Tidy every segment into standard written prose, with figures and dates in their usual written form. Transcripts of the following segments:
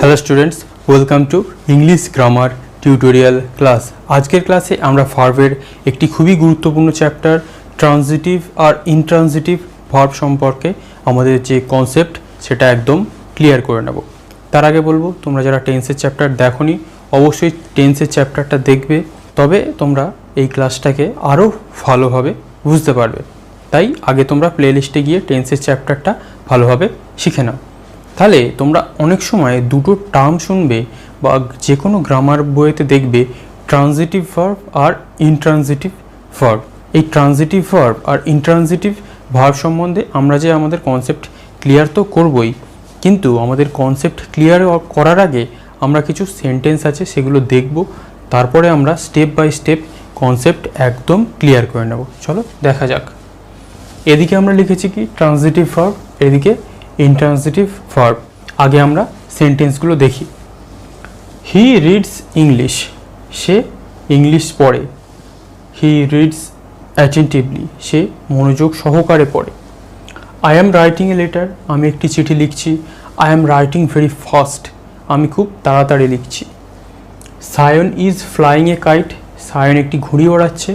Hello students, welcome to English grammar tutorial class. আজকের ক্লাসে আমরা ভার্বের একটি খুবই গুরুত্বপূর্ণ চ্যাপ্টার ট্রানজিটিভ আর ইনট্রানজিটিভ ভার্ব সম্পর্কে আমাদের যে কনসেপ্ট সেটা একদম ক্লিয়ার করে নেব। তার আগে বলবো, তোমরা যারা টেন্সের চ্যাপ্টার দেখোনি অবশ্যই টেন্সের চ্যাপ্টারটা দেখবে, তবে তোমরা এই ক্লাসটাকে আরও ভালোভাবে বুঝতে পারবে। তাই আগে তোমরা প্লেলিস্টে গিয়ে টেন্সের চ্যাপ্টারটা ভালোভাবে শিখে নাও। তাহলে তোমরা অনেক সময় দুটো টার্ম শুনবে বা যে কোনো গ্রামার বইতে দেখবে ট্রানজিটিভ ভার্ব আর ইনট্রানজিটিভ ভার্ব। এই ট্রানজিটিভ ভার্ব আর ইনট্রানজিটিভ ভার্ব সম্বন্ধে আমরা যে আমাদের কনসেপ্ট ক্লিয়ার তো করবই, কিন্তু আমাদের কনসেপ্ট ক্লিয়ার করার আগে আমরা কিছু সেন্টেন্স আছে সেগুলো দেখব, তারপরে আমরা স্টেপ বাই স্টেপ কনসেপ্ট একদম ক্লিয়ার করে নেব। চলো দেখা যাক। এদিকে আমরা লিখেছি কি ট্রানজিটিভ ভার্ব, এদিকে ইনট্রানজিটিভ ভার্ব। আগে আমরা সেন্টেন্সগুলো দেখি। হি রিডস ইংলিশ, সে ইংলিশ পড়ে। হি রিডস অ্যাটেন্টিভলি, সে মনোযোগ সহকারে পড়ে। I am writing a letter, আমি একটি চিঠি লিখছি। I am writing very fast, আমি খুব তাড়াতাড়ি লিখছি। Sayan is flying a kite, Sayan একটি ঘুড়ি ওড়াচ্ছে।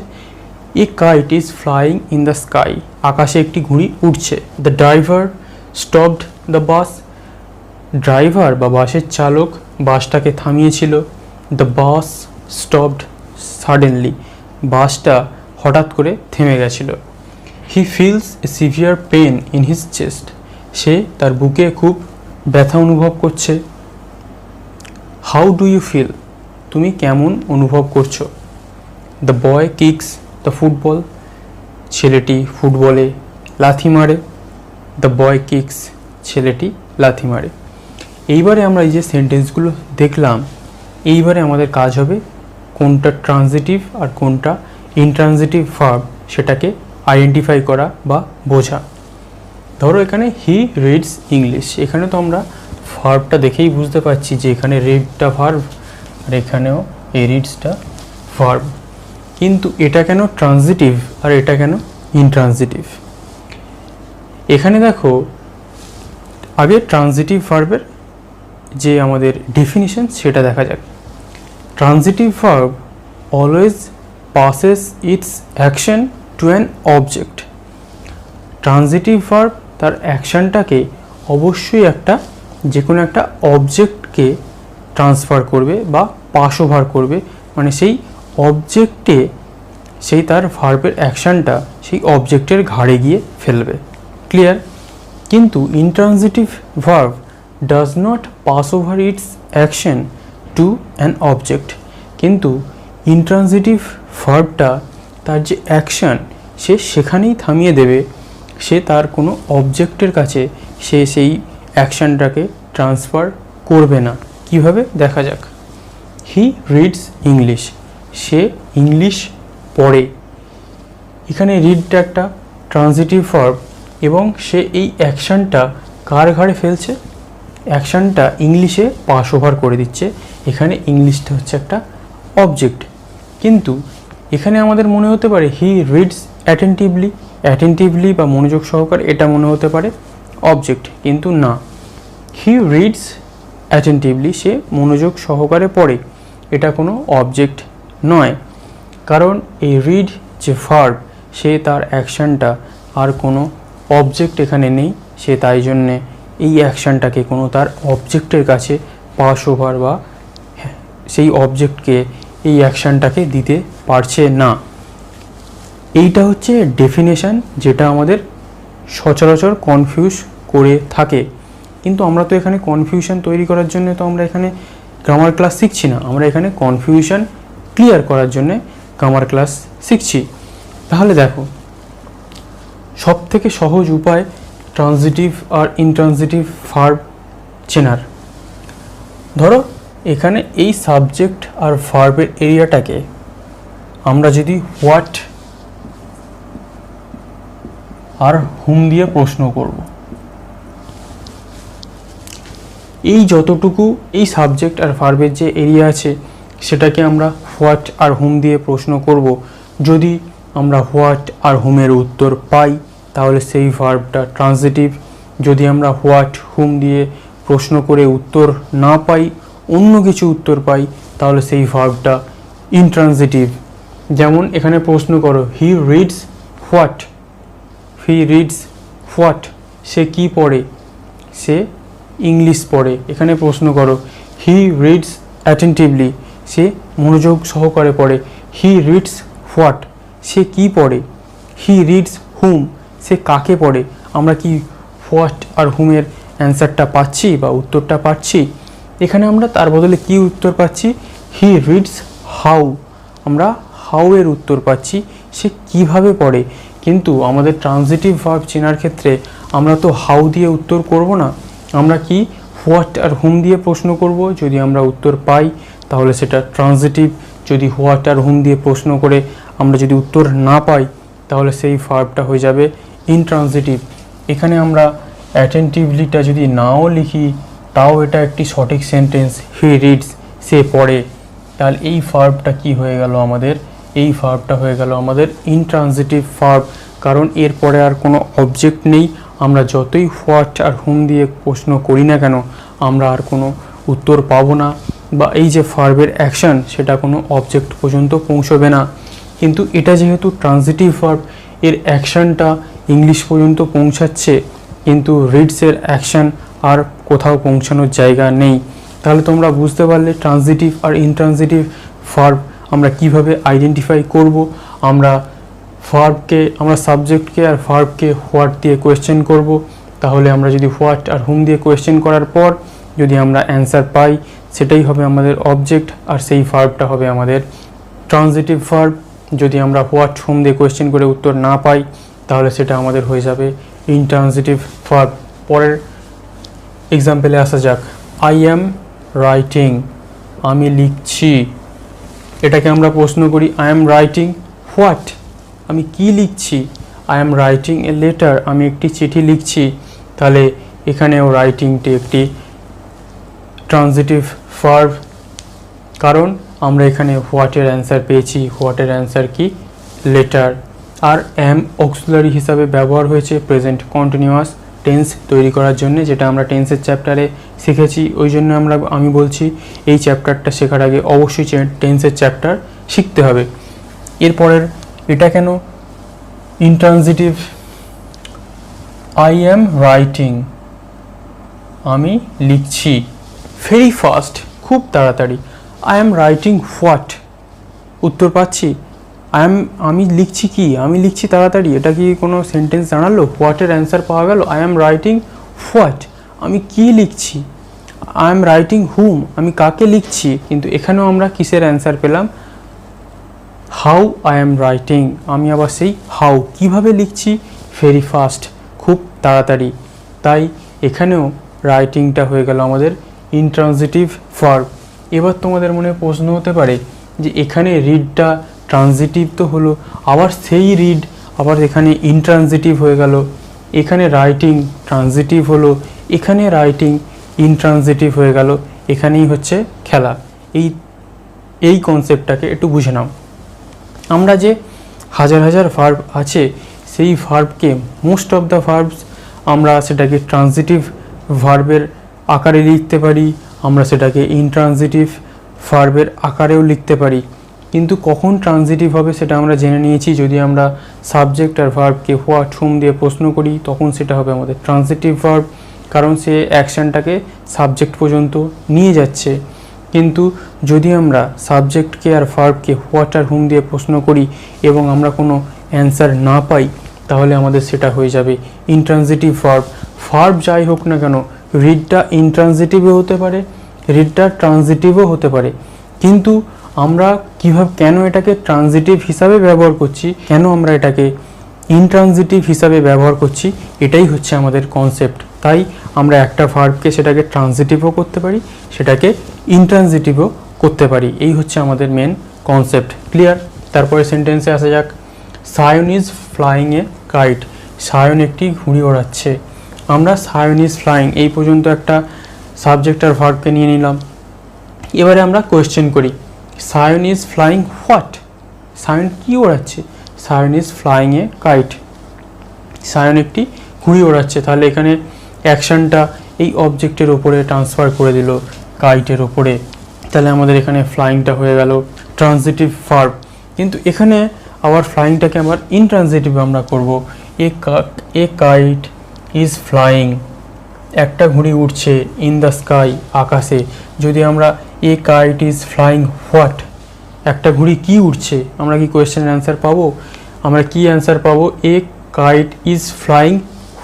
A kite is flying in the sky, আকাশে একটি ঘুড়ি উড়ছে। The driver stopped the bus, driver বা বাসের চালক বাসটাকে থামিয়েছিল। দ্য বাস স্টপড সাডেনলি, বাসটা হঠাৎ করে থেমে গেছিল। He feels a severe pain in his chest, সে তার বুকে খুব ব্যথা অনুভব করছে। হাউ ডু ইউ ফিল, তুমি কেমন অনুভব করছো। The boy kicks the football, ছেলেটি ফুটবলে লাথি মারে। দ্য বয় কিকস, ছেলেটি লাথি মারে। এইবারে আমরা এই যে সেন্টেন্সগুলো দেখলাম, এইবারে আমাদের কাজ হবে কোনটা ট্রানজিটিভ আর কোনটা ইনট্রানজিটিভ ভার্ব সেটাকে আইডেন্টিফাই করা বা বোঝা। ধরো এখানে হি রিডস ইংলিশ, এখানে তো আমরা ভার্বটা দেখেই বুঝতে পারছি যে এখানে রিডটা ভার্ব আর এখানেও এই রিডসটা ভার্ব, কিন্তু এটা কেন ট্রানজিটিভ আর এটা কেন ইনট্রানজিটিভ। এখানে দেখো আগে ট্রানজিটিভ ভার্বের যে আমাদের ডেফিনিশন সেটা দেখা যাক। Transitive verb always passes it's action to an object. Transitive verb তার অ্যাকশনটাকে অবশ্যই একটা যে কোনো একটা অবজেক্টকে ট্রান্সফার করবে বা পাস ওভার করবে, মানে সেই অবজেক্টে সেই তার ভার্বের অ্যাকশনটা সেই অবজেক্টের ঘাড়ে গিয়ে ফেলবে। ক্লিয়ার? কিন্তু intransitive verb does not pass over it's action to an object, কিন্তু ইনট্রানজিটিভ ভার্বটা তার যে অ্যাকশন সে সেখানেই থামিয়ে দেবে, সে তার কোনো অবজেক্টের কাছে সে সেই অ্যাকশনটাকে ট্রান্সফার করবে না। কিভাবে দেখা যাক। হি রিডস ইংলিশ, সে ইংলিশ পড়ে। এখানে রিডটা একটা ট্রানজিটিভ ভার্ব এবং সে এই অ্যাকশনটা কার ঘাড়ে ফেলছে, অ্যাকশনটা ইংলিশে পাস ওভার করে দিচ্ছে। এখানে ইংলিশটা হচ্ছে একটা অবজেক্ট, কিন্তু এখানে আমাদের মনে হতে পারে হি রিডস অ্যাটেন্টিভলি, অ্যাটেন্টিভলি বা মনোযোগ সহকারে এটা মনে হতে পারে অবজেক্ট, কিন্তু না। হি রিডস অ্যাটেন্টিভলি, সে মনোযোগ সহকারে পড়ে, এটা কোনো অবজেক্ট নয়, কারণ এই রিড যে ভার্ব সে তার অ্যাকশনটা আর কোনো অবজেক্ট এখানে নেই, সে তাই জন্যে এই অ্যাকশনটাকে কোনো তার অবজেক্টের কাছে পাস ওভার বা সেই অবজেক্টকে এই অ্যাকশনটাকে দিতে পারছে না। এইটা হচ্ছে ডেফিনেশন যেটা আমাদের সচরাচর কনফিউজ করে থাকে, কিন্তু আমরা তো এখানে কনফিউশন তৈরি করার জন্য তো আমরা এখানে গ্রামার ক্লাস শিখছি না, আমরা এখানে কনফিউশন ক্লিয়ার করার জন্যে গ্রামার ক্লাস শিখছি। তাহলে দেখো, সব থেকে সহজ উপায় ট্রানজিটিভ আর ইনট্রানজিটিভ ভার্ব চেনার। ধরো এখানে এই সাবজেক্ট আর ভার্বের এরিয়াটাকে আমরা যদি হোয়াট আর হুম দিয়ে প্রশ্ন করব, এই যতটুকু এই সাবজেক্ট আর ভার্বের যে এরিয়া আছে সেটাকে আমরা হোয়াট আর হুম দিয়ে প্রশ্ন করব। যদি আমরা হোয়াট আর হুমের উত্তর পাই তাহলে সেই ভার্বটা ট্রানজিটিভ। যদি আমরা হোয়াট হুম দিয়ে প্রশ্ন করে উত্তর না পাই, অন্য কিছু উত্তর পাই, তাহলে সেই ভার্বটা ইনট্রানজিটিভ। যেমন এখানে প্রশ্ন করো, he reads what, he reads what, সে কি পড়ে, সে ইংলিশ পড়ে। এখানে প্রশ্ন করো, হি রিডস অ্যাটেন্টিভলি, সে মনোযোগ সহকারে পড়ে। হি রিডস হোয়াট, সে কি পড়ে। হি রিডস হুম, সে কাকে পড়ে। আমরা কি হোয়াট আর হুমের অ্যান্সারটা পাচ্ছি বা উত্তরটা পাচ্ছি? এখানে আমরা তার বদলে কি উত্তর পাচ্ছি? হি রিডস হাউ, আমরা হাউ এর উত্তর পাচ্ছি, সে কিভাবে পড়ে। কিন্তু আমাদের ট্রানজিটিভ ভার্ব চেনার ক্ষেত্রে আমরা তো হাউ দিয়ে উত্তর করব না, আমরা কি হোয়াট আর হুম দিয়ে প্রশ্ন করব। যদি আমরা উত্তর পাই তাহলে সেটা ট্রানজিটিভ, যদি হোয়াট আর হুম দিয়ে প্রশ্ন করে আমরা যদি উত্তর না পাই তাহলে সেই ভার্বটা হয়ে যাবে ইনট্রানজিটিভ। এখানে আমরা অ্যাটেন্টিভলিটা যদি নাও লিখি তাও এটা একটি সঠিক সেন্টেন্স, হি রিডস, সে পড়ে। তাহলে এই ভার্বটা কি হয়ে গেল আমাদের? এই ভার্বটা হয়ে গেল আমাদের ইনট্রানজিটিভ ভার্ব, কারণ এরপরে আর কোনো অবজেক্ট নেই। আমরা যতই হোয়াট আর হুম দিয়ে প্রশ্ন করি না কেন আমরা আর কোনো উত্তর পাবো না, বা এই যে ভার্বের অ্যাকশন সেটা কোনো অবজেক্ট পর্যন্ত পৌঁছবে না। কিন্তু এটা যেহেতু ট্রানজিটিভ ভার্ব, এর অ্যাকশনটা ইংলিশ পর্যন্ত পৌঁছাচ্ছে, কিন্তু রিডসের অ্যাকশন আর কোথাও পৌঁছানোর জায়গা নেই। তাহলে তোমরা বুঝতে পারলে ট্রানজিটিভ আর ইনট্রানজিটিভ ভার্ব আমরা কিভাবে আইডেন্টিফাই করব। আমরা ভার্বকে, আমরা সাবজেক্টকে আর ভার্বকে হোয়াট দিয়ে কোয়েশ্চেন করব। তাহলে আমরা যদি হোয়াট আর হুম দিয়ে কোয়েশ্চেন করার পর যদি আমরা অ্যান্সার পাই সেটাই হবে আমাদের অবজেক্ট, আর সেই ভার্বটা হবে আমাদের ট্রানজিটিভ ভার্ব। যদি আমরা হোয়াট হুম দিয়ে কোয়েশ্চেন করে উত্তর না পাই তাহলে সেটা আমাদের হয়ে যাবে ইনট্রানজিটিভ ভার্ব। পরের এক্সাম্পলে আসা যাক, আই অ্যাম রাইটিং, আমি লিখছি। এটাকে আমরা প্রশ্ন করি, আই অ্যাম রাইটিং হোয়াট, আমি কি লিখছি। I am writing a letter, আমি একটি চিঠি লিখছি। তাহলে এখানেও রাইটিংটি একটি ট্রানজিটিভ ভার্ব, কারণ আমরা এখানে হোয়াটের অ্যান্সার পেয়েছি। হোয়াটের অ্যান্সার কি? লেটার। আর অ্যাম অক্সিলারি হিসাবে ব্যবহার হয়েছে প্রেজেন্ট কন্টিনিউয়াস টেন্স তৈরি করার জন্য, যেটা আমরা টেন্সের চ্যাপ্টারে শিখেছি। ওই জন্য আমি বলছি এই চ্যাপ্টারটা শেখার আগে অবশ্যই টেন্সের চ্যাপ্টার শিখতে হবে। এরপরের এটা কেন ইনট্রানজিটিভ? আই অ্যাম রাইটিং, আমি লিখছি, ভেরি ফাস্ট, খুব তাড়াতাড়ি। আই অ্যাম রাইটিং হোয়াট, উত্তর পাচ্ছি। আমি লিখছি কি? আমি লিখছি তাড়াতাড়ি, এটা কি কোনো সেন্টেন্স দাঁড়ালো? হোয়াটের অ্যান্সার পাওয়া গেল। আই অ্যাম রাইটিং হোয়াট, আমি কি লিখছি। আই অ্যাম রাইটিং হুম, আমি কাকে লিখছি। কিন্তু এখানেও আমরা কিসের অ্যান্সার পেলাম? হাউ আই অ্যাম রাইটিং, আমি আবার সেই হাউ, কিভাবে লিখছি, ভেরি ফাস্ট, খুব তাড়াতাড়ি। তাই এখানেও রাইটিংটা হয়ে গেল আমাদের ইনট্রানজিটিভ ভার্ব। এবার তোমাদের মনে প্রশ্ন হতে পারে যে এখানে রিডটা ট্রানজিটিভ তো হলো, আবার সেই রিড আবার এখানে ইনট্রানজিটিভ হয়ে গেল। এখানে রাইটিং ট্রানজিটিভ হলো, এখানে রাইটিং ইনট্রানজিটিভ হয়ে গেল। এখানেই হচ্ছে খেলা। এই কনসেপ্টটাকে একটু বুঝে নাও। আমরা যে হাজার হাজার ভার্ব আছে সেই ভার্বকে, মোস্ট অফ দ্য ভার্বস আমরা সেটাকে ট্রানজিটিভ ভার্বের আকারে লিখতে পারি, আমরা সেটাকে ইনট্রানজিটিভ ভার্বের আকারেও লিখতে পারি। কিন্তু কখন ট্রানজিটিভ হবে সেটা আমরা জেনে নিয়েছি। যদি আমরা সাবজেক্ট আর ভার্বকে হোয়াট হুম দিয়ে প্রশ্ন করি তখন সেটা হবে আমাদের ট্রানজিটিভ ভার্ব, কারণ সে অ্যাকশানটাকে সাবজেক্ট পর্যন্ত নিয়ে যাচ্ছে। কিন্তু যদি আমরা সাবজেক্টকে আর ভার্বকে হোয়াট আর হুম দিয়ে প্রশ্ন করি এবং আমরা কোনো অ্যান্সার না পাই তাহলে আমাদের সেটা হয়ে যাবে ইনট্রানজিটিভ ভার্ব। ভার্ব যাই হোক না কেন, রিডটা ইনট্রানজিটিভও হতে পারে, রিডটা ট্রানজিটিভও হতে পারে। কিন্তু আমরা কেন এটাকে ট্রানজিটিভ হিসাবে ব্যবহার করছি, কেন আমরা এটাকে ইনট্রানজিটিভ হিসাবে ব্যবহার করছি, এটাই হচ্ছে আমাদের কনসেপ্ট। তাই আমরা একটা ভার্বকে সেটাকে ট্রানজিটিভও করতে পারি, সেটাকে ইনট্রানজিটিভও করতে পারি। এই হচ্ছে আমাদের মেন কনসেপ্ট। ক্লিয়ার? তারপরে সেন্টেন্সে আসা যাক, Sayan is flying a kite, Sayan একটি ঘুড়ি ওড়াচ্ছে। আমরা সায়ন ইজ ফ্লাইং এই পর্যন্ত একটা সাবজেক্ট আর ভার্বকে নিয়ে নিলাম। এবারে আমরা কোয়েশ্চেন করি, Sayan is flying what, Sayan কি ওড়াচ্ছে। Sayan is flying a kite, Sayan একটি ঘুড়ি ওড়াচ্ছে। তাহলে এখানে অ্যাকশনটা এই অবজেক্টের ওপরে ট্রান্সফার করে দিল কাইটের ওপরে, তাহলে আমাদের এখানে ফ্লাইংটা হয়ে গেল ট্রানজিটিভ ভার্ব। কিন্তু এখানে আবার ফ্লাইংটাকে আবার ইনট্রানজিটিভ আমরা করব। এ কাইট ইজ ফ্লাইং, একটা ঘুড়ি উঠছে, ইন দ্য স্কাই, আকাশে। যদি আমরা a kite is flying what, একটা ঘুড়ি কি উঠছে, আমরা কি কোয়েশ্চেনের অ্যান্সার পাবো? আমরা কি অ্যান্সার পাবো? এ কাইট ইজ ফ্লাইং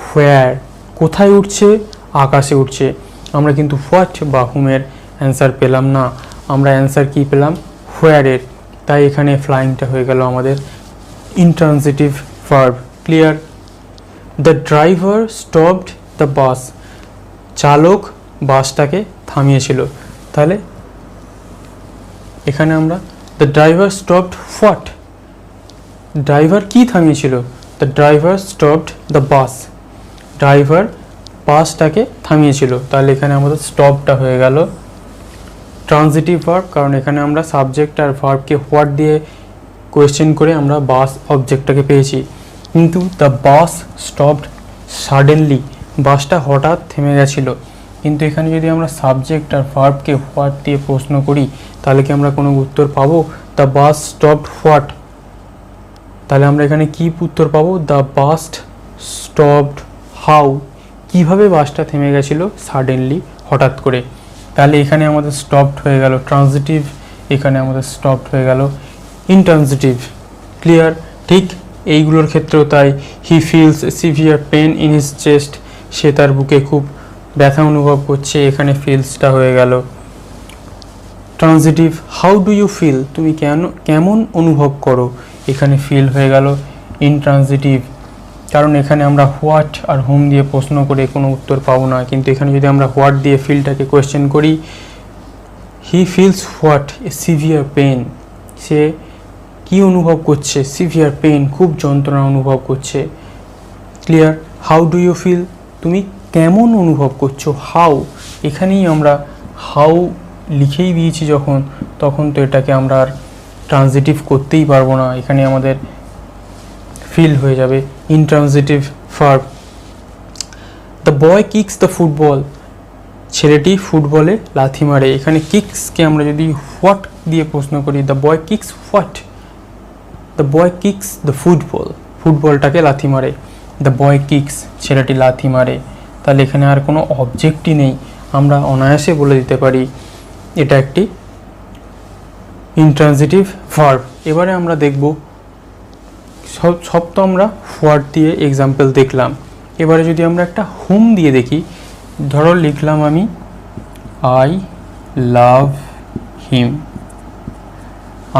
হোয়ার, কোথায় উঠছে? আকাশে উঠছে। আমরা কিন্তু হোয়াট বা হুমের অ্যান্সার পেলাম না, আমরা অ্যান্সার কি পেলাম? হোয়ারের। তাই এখানে ফ্লাইংটা হয়ে গেল আমাদের intransitive verb. Clear? The driver stopped the bus, চালক বাসটাকে থামিয়েছিল। তাহলে এখানে আমরা the driver stopped what, driver কি থামিয়েছিল? The driver stopped the bus, driver বাসটাকে থামিয়েছিল। তাহলে এখানে আমাদের স্টপটা হয়ে গেল ট্রানজিটিভ ভার্ব, কারণ এখানে আমরা সাবজেক্ট আর ভার্বকে হোয়াট দিয়ে কোয়েশ্চেন করে আমরা বাস অবজেক্টটাকে পেয়েছি। কিন্তু দ্য বাস স্টপড সাডেনলি, বাসটা হঠাৎ থেমে গেছিলো। কিন্তু এখানে যদি আমরা সাবজেক্ট আর ভার্বকে হোয়াট দিয়ে প্রশ্ন করি, তাহলে কি আমরা কোনো উত্তর পাবো? দ্য বাস স্টপড হোয়াট, তাহলে আমরা এখানে কি উত্তর পাবো? দ্য বাস স্টপড হাউ, কিভাবে বাসটা থেমে গেছিলো? সাডেনলি, হঠাৎ করে। তাহলে এখানে আমাদের স্টপড হয়ে গেল ট্রানজিটিভ, এখানে আমাদের স্টপড হয়ে গেল ইনট্রানজিটিভ। ক্লিয়ার? ঠিক এইগুলোর ক্ষেত্রেও তাই। He feels severe pain in his chest, সে তার বুকে খুব ব্যথা অনুভব করছে, এখানে ফিলসটা হয়ে গেল transitive. How do you feel, তুমি কেমন অনুভব করো, এখানে ফিল হয়ে গেল ইনট্রানজিটিভ। কারণ এখানে আমরা হোয়াট আর হোম দিয়ে প্রশ্ন করে কোনো উত্তর পাবো না, কিন্তু এখানে যদি আমরা হোয়াট দিয়ে ফিলটাকে কোয়েশ্চেন করি, he feels what? A severe pain, সে কি অনুভব করছে? সিভিয়ার পেন, খুব যন্ত্রণা অনুভব করছে। Clear? How do you feel, তুমি কেমন অনুভব করছো? হাউ, এখানেই আমরা হাউ লিখেই দিয়েছি যখন, তখন তো এটাকে আমরা আর ট্রানজিটিভ করতেই পারবো না, এখানে আমাদের ফিল হয়ে যাবে intransitive verb. The boy kicks the football, ছেলেটি ফুটবলে লাথি মারে। এখানে কিক্সকে আমরা যদি হোয়াট দিয়ে প্রশ্ন করি, the boy kicks what? The boy kicks the football, ফুটবলটাকে লাথি মারে। দ্য বয় কিক্স, ছেলেটি লাথি মারে। তাহলে এখানে আর কোনো অবজেক্টই নেই, আমরা অনায়াসে বলে দিতে পারি এটা একটি ইনট্রানজিটিভ ভার্ব। এবারে আমরা দেখব, সব তো আমরা হোয়াট দিয়ে এক্সাম্পল দেখলাম, এবারে যদি আমরা একটা হোম দিয়ে দেখি, ধরো লিখলাম আমি আই লাভ হিম,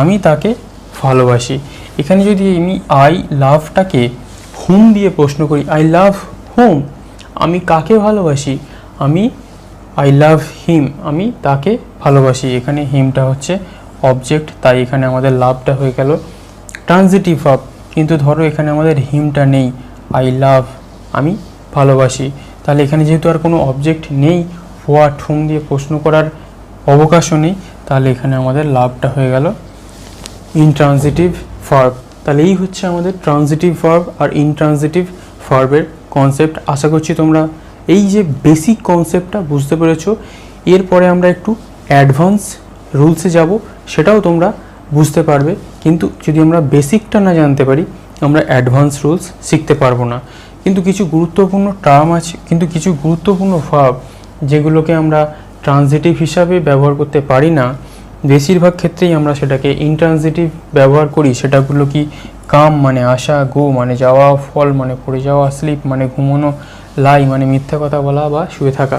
আমি তাকে ভালোবাসি। এখানে যদি আমি আই লাভটাকে হোম দিয়ে প্রশ্ন করি, আই লাভ হোম, আমি কাকে ভালোবাসি? আমি আই লাভ হিম, আমি তাকে ভালোবাসি। এখানে হিমটা হচ্ছে অবজেক্ট, তাই এখানে আমাদের লাভটা হয়ে গেল ট্রানজিটিভ ভার্ব। কিন্তু ধরো এখানে আমাদের হিমটা নেই, আই লাভ, আমি ভালোবাসি। তাহলে এখানে যেহেতু আর কোনো অবজেক্ট নেই, হোয়াট হোম দিয়ে প্রশ্ন করার অবকাশও নেই, তাহলে এখানে আমাদের লাভটা হয়ে গেল ইনট্রানজিটিভ ভার্ব। তাহলে এই হচ্ছে আমাদের ট্রানজিটিভ ভার্ব আর ইনট্রানজিটিভ ভার্বের কনসেপ্ট। আশা করছি তোমরা এই যে বেসিক কনসেপ্টটা বুঝতে পেরেছো। এরপরে আমরা একটু অ্যাডভান্স রুলসে যাব, সেটাও তোমরা বুঝতে পারবে। কিন্তু যদি আমরা বেসিকটা না জানতে পারি, আমরা অ্যাডভান্স রুলস শিখতে পারবো না। কিন্তু কিছু গুরুত্বপূর্ণ টার্ম আছে, কিন্তু কিছু গুরুত্বপূর্ণ ভার্ব যেগুলোকে আমরা ট্রানজিটিভ হিসাবে ব্যবহার করতে পারি না, বেশিরভাগ ক্ষেত্রেই আমরা সেটাকে ইনট্রানজিটিভ ব্যবহার করি। সেটাগুলো কি? কাম মানে আসা, গো মানে যাওয়া, ফল মানে পড়ে যাওয়া, স্লিপ মানে ঘুমানো, লাই মানে মিথ্যা কথা বলা বা শুয়ে থাকা।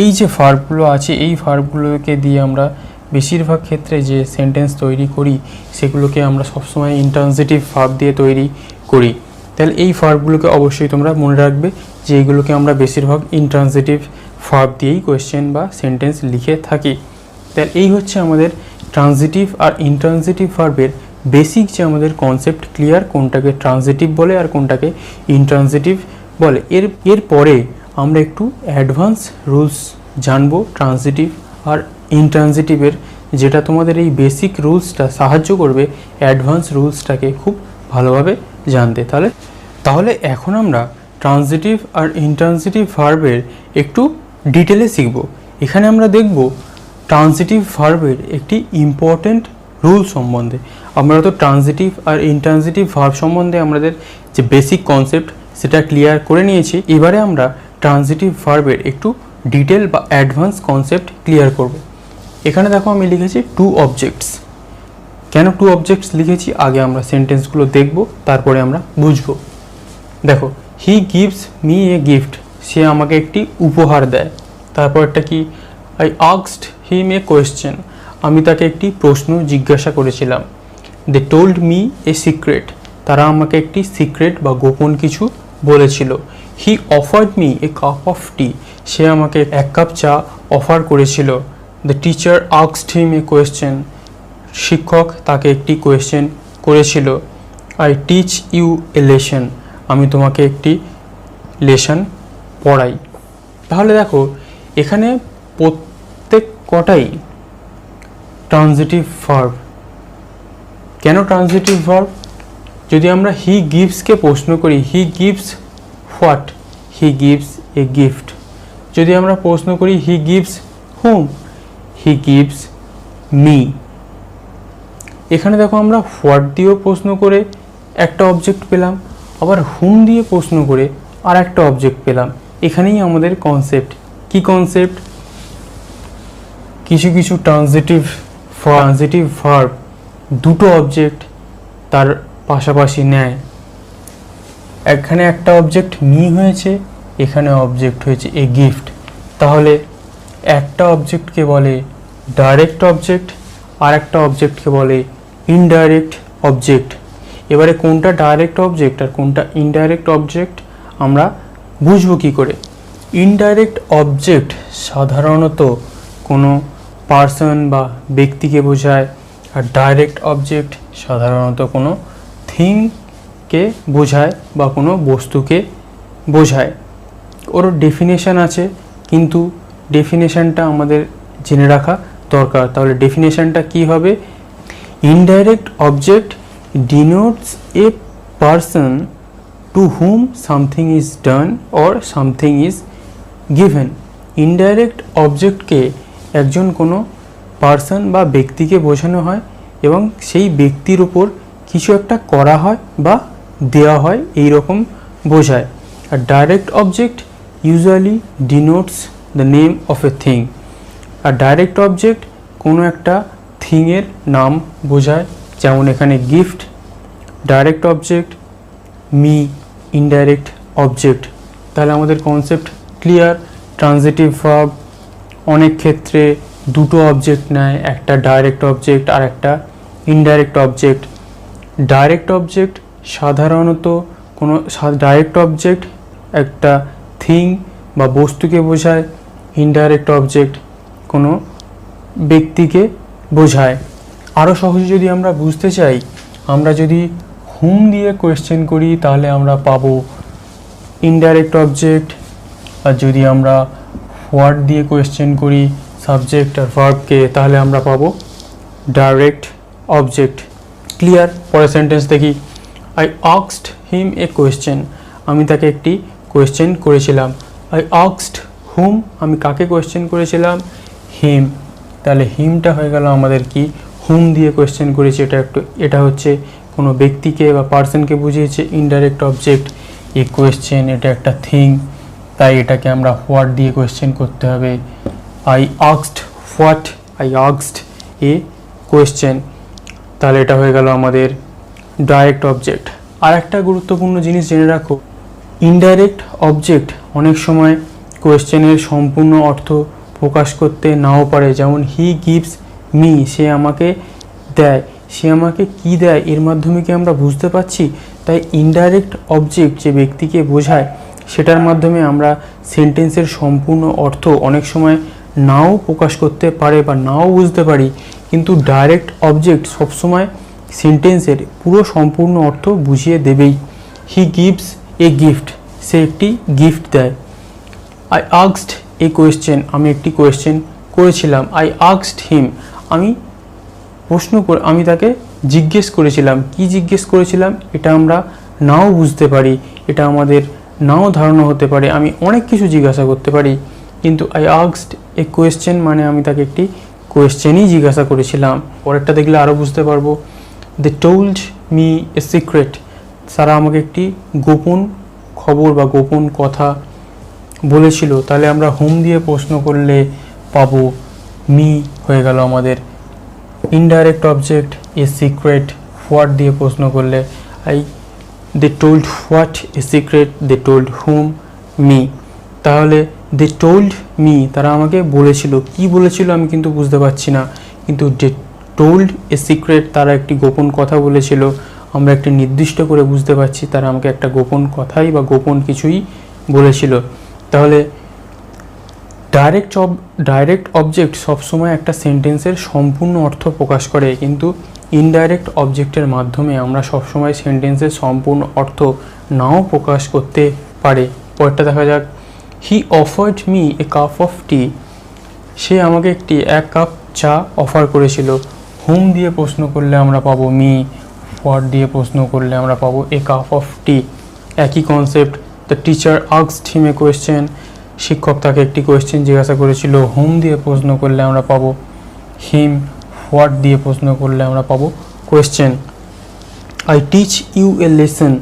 এই যে ভার্বগুলো আছে, এই ভার্বগুলোকে দিয়ে আমরা বেশিরভাগ ক্ষেত্রে যে সেন্টেন্স তৈরি করি, সেগুলোকে আমরা সবসময় ইনট্রানজিটিভ ভার্ব দিয়ে তৈরি করি। তাহলে এই ভার্বগুলোকে অবশ্যই তোমরা মনে রাখবে যে এইগুলোকে আমরা বেশিরভাগ ইনট্রানজিটিভ ভার্ব দিয়েই কোয়েশ্চেন বা সেন্টেন্স লিখে থাকি। তাহলে এই হচ্ছে আমাদের ট্রানজিটিভ আর ইনট্রানজিটিভ ভার্বের বেসিক যে আমাদের কনসেপ্ট। ক্লিয়ার? কোনটাকে ট্রানজিটিভ বলে আর কোনটাকে ইনট্রানজিটিভ বলে। এরপরে আমরা একটু অ্যাডভান্স রুলস জানবো ট্রানজিটিভ আর ইনট্রানজিটিভের, যেটা তোমাদের এই বেসিক রুলসটা সাহায্য করবে অ্যাডভান্স রুলসটাকে খুব ভালোভাবে জানতে। তাহলে এখন আমরা ট্রানজিটিভ আর ইনট্রানজিটিভ ভার্বের একটু ডিটেলে শিখব। এখানে আমরা দেখব ট্রান্সিটিভ ভার্বের একটি ইম্পর্ট্যান্ট রুল সম্বন্ধে। আমরা তো ট্রান্সিটিভ আর ইনট্রান্সিটিভ ভার্ব সম্বন্ধে আমাদের যে বেসিক কনসেপ্ট সেটা ক্লিয়ার করে নিয়েছি। এবারে আমরা ট্রান্সিটিভ ভার্বের একটু ডিটেল বা অ্যাডভান্স কনসেপ্ট ক্লিয়ার করব। এখানে দেখো আমি লিখেছি টু অবজেক্টস। কেন টু অবজেক্টস লিখেছি আগে আমরা সেন্টেন্সগুলো দেখব, তারপরে আমরা বুঝব। দেখো, he gives me a gift, সে আমাকে একটি উপহার দেয়। তারপরটা কি, I asked him a question, আমি তাকে একটি প্রশ্ন জিজ্ঞাসা করেছিলাম। They told me a secret, তারা আমাকে একটি সিক্রেট বা গোপন কিছু বলেছিল। He offered me a cup of tea, সে আমাকে এক কাপ চা অফার করেছিল। The teacher asked him a question, শিক্ষক তাকে একটি কোয়েশ্চেন করেছিল। I teach you a lesson, আমি তোমাকে একটি লেসন পড়াই। তাহলে দেখো এখানে প্রত্যেক কটাই ট্রান্সিটিভ ভার্ব। কেন ট্রান্সিটিভ ভার্ব? যদি আমরা হি গিভসকে প্রশ্ন করি, he gives what, he gives a gift. যদি আমরা প্রশ্ন করি he gives hmm, he gives me. এখানে দেখো আমরা হোয়াট দিয়েও প্রশ্ন করে একটা অবজেক্ট পেলাম, আবার হুম দিয়ে প্রশ্ন করে আর একটা অবজেক্ট পেলাম। এখানেই আমাদের কনসেপ্ট। কি কনসেপ্ট? কিছু কিছু ট্রান্সিটিভ ভার্ব দুটো অবজেক্ট তার পাশাপাশি নেয়। এখানে একটা অবজেক্ট মি হয়েছে, এখানে অবজেক্ট হয়েছে এ গিফট। তাহলে একটা অবজেক্টকে বলে ডাইরেক্ট অবজেক্ট, আর একটা অবজেক্টকে বলে ইনডাইরেক্ট অবজেক্ট। এবারে কোনটা ডাইরেক্ট অবজেক্ট আর কোনটা ইনডাইরেক্ট অবজেক্ট আমরা বুঝবো কী করে? ইনডাইরেক্ট অবজেক্ট সাধারণত কোনো পার্সন বা ব্যক্তিকে বোঝায়, আর ডাইরেক্ট অবজেক্ট সাধারণত কোনো থিংকে বোঝায় বা কোনো বস্তুকে বোঝায়। ওর ডেফিনেশন আছে, কিন্তু ডেফিনেশনটা আমাদের জেনে রাখা দরকার। তাহলে ডেফিনেশনটা কি হবে? Indirect object denotes a person to whom something is done or something is given. Indirect অবজেক্টকে একজন কোনো পার্সন বা ব্যক্তিকে বোঝানো হয় এবং সেই ব্যক্তির উপর কিছু একটা করা হয় বা দেওয়া হয়, এই রকম বোঝায়। আর direct object usually denotes the name of a thing. আর ডাইরেক্ট অবজেক্ট কোনো একটা থিংয়ের নাম বোঝায়, যেমন এখানে gift direct object, me indirect object. তাহলে আমাদের কনসেপ্ট ক্লিয়ার। ট্রান্সিটিভ ভার্ব অনেক ক্ষেত্রে দুটো অবজেক্ট নেয়, একটা ডাইরেক্ট অবজেক্ট আর একটা ইনডাইরেক্ট অবজেক্ট। ডাইরেক্ট অবজেক্ট সাধারণত কোনো ডাইরেক্ট অবজেক্ট একটা থিং বা বস্তুকে বোঝায়, ইনডাইরেক্ট অবজেক্ট কোনো ব্যক্তিকে বোঝায়। আরও সহজে যদি আমরা বুঝতে চাই, আমরা যদি হুম দিয়ে কোয়েশ্চেন করি তাহলে আমরা পাবো ইনডাইরেক্ট অবজেক্ট, আর যদি আমরা হোয়াট দিয়ে কোয়েশ্চেন করি সাবজেক্ট আর ভার্বকে তাহলে আমরা পাবো ডাইরেক্ট অবজেক্ট। ক্লিয়ার? পরের সেন্টেন্স দেখি। I asked him a question, আমি তাকে একটি কোয়েশ্চেন করেছিলাম। আই আস্কড হুম, আমি কাকে কোয়েশ্চেন করেছিলাম? হিম। তাহলে হিমটা হয়ে গেল আমাদের কি, হুম দিয়ে কোয়েশ্চেন করেছি, এটা হচ্ছে কোনো ব্যক্তিকে বা পার্সনকে বুঝিয়েছে। ইনডাইরেক্ট অবজেক্ট এ কোয়েশ্চেন, এটা একটা থিং, তাই এটাকে আমরা হোয়াট দিয়ে কোয়েশ্চেন করতে হবে। I asked what, I asked a question, তাহলে এটা হয়ে গেল আমাদের ডাইরেক্ট অবজেক্ট। আর একটা গুরুত্বপূর্ণ জিনিস জেনে রাখো, ইনডাইরেক্ট অবজেক্ট অনেক সময় কোয়েশ্চেনের সম্পূর্ণ অর্থ প্রকাশ করতে নাও পারে। যেমন হি গিভস মি, সে আমাকে দেয়। সে আমাকে কি দেয় এর মাধ্যমে কি আমরা বুঝতে পারছি? তাই ইনডাইরেক্ট অবজেক্ট যে ব্যক্তিকে বোঝায় সেটার মাধ্যমে আমরা সেন্টেন্সের সম্পূর্ণ অর্থ অনেক সময় নাও প্রকাশ করতে পারে বা নাও বুঝতে পারি, কিন্তু ডাইরেক্ট অবজেক্ট সবসময় সেন্টেন্সের পুরো সম্পূর্ণ অর্থ বুঝিয়ে দেবেই। হি গিভস এ গিফট, সে একটি গিফট দেয়। আই আস্কড এ কোয়েশ্চেন, আমি একটি কোয়েশ্চেন করেছিলাম। আই আস্কড হিম, আমি তাকে জিজ্ঞেস করেছিলাম। কি জিজ্ঞেস করেছিলাম এটা আমরা নাও বুঝতে পারি, এটা আমাদের নাও ধারণা হতে পারে। আমি অনেক কিছু জিজ্ঞাসা করতে পারি, কিন্তু আই আস্কড এ কোয়েশ্চেন মানে আমি তাকে একটি কোয়েশ্চেনই জিজ্ঞাসা করেছিলাম। পরেরটা দেখলে আরও বুঝতে পারবো। দে টোল্ড মি এ সিক্রেট, তারা আমাকে একটি গোপন খবর বা গোপন কথা বলেছিল। তাহলে আমরা হোম দিয়ে প্রশ্ন করলে পাবো মি হয়ে গেল আমাদের indirect object. A secret what দিয়ে প্রশ্ন করলে they told what a secret, they told whom me. তাহলে দে টোল্ড মি তারা আমাকে বলেছিল, কি বলেছিল আমি কিন্তু বুঝতে পারছি না, কিন্তু দে টোল্ড এ সিক্রেট তারা একটি গোপন কথা বলেছিল। আমরা একটি নির্দিষ্ট করে বুঝতে পারছি তারা আমাকে একটা গোপন কথাই বা গোপন কিছুই বলেছিল। তাহলে ডাইরেক্ট অবজেক্ট সবসময় একটা সেন্টেন্সের সম্পূর্ণ অর্থ প্রকাশ করে, কিন্তু ইনডাইরেক্ট অবজেক্টের মাধ্যমে আমরা সবসময় সেন্টেন্সের সম্পূর্ণ অর্থ নাও প্রকাশ করতে পারে। পরেরটা দেখা যাক। He offered me a cup of tea, সে আমাকে এক কাপ চা অফার করেছিল। হোম দিয়ে প্রশ্ন করলে আমরা পাবো মি, হোয়াট দিয়ে প্রশ্ন করলে আমরা পাবো এ কাপ অফ টি। একই concept. The teacher asked him a question, শিক্ষক তাকে একটি কোয়েশ্চেন জিজ্ঞাসা করেছিল। হোম দিয়ে প্রশ্ন করলে আমরা পাবো হিম, হোয়াট দিয়ে প্রশ্ন করলে আমরা পাবো question. I teach you a lesson,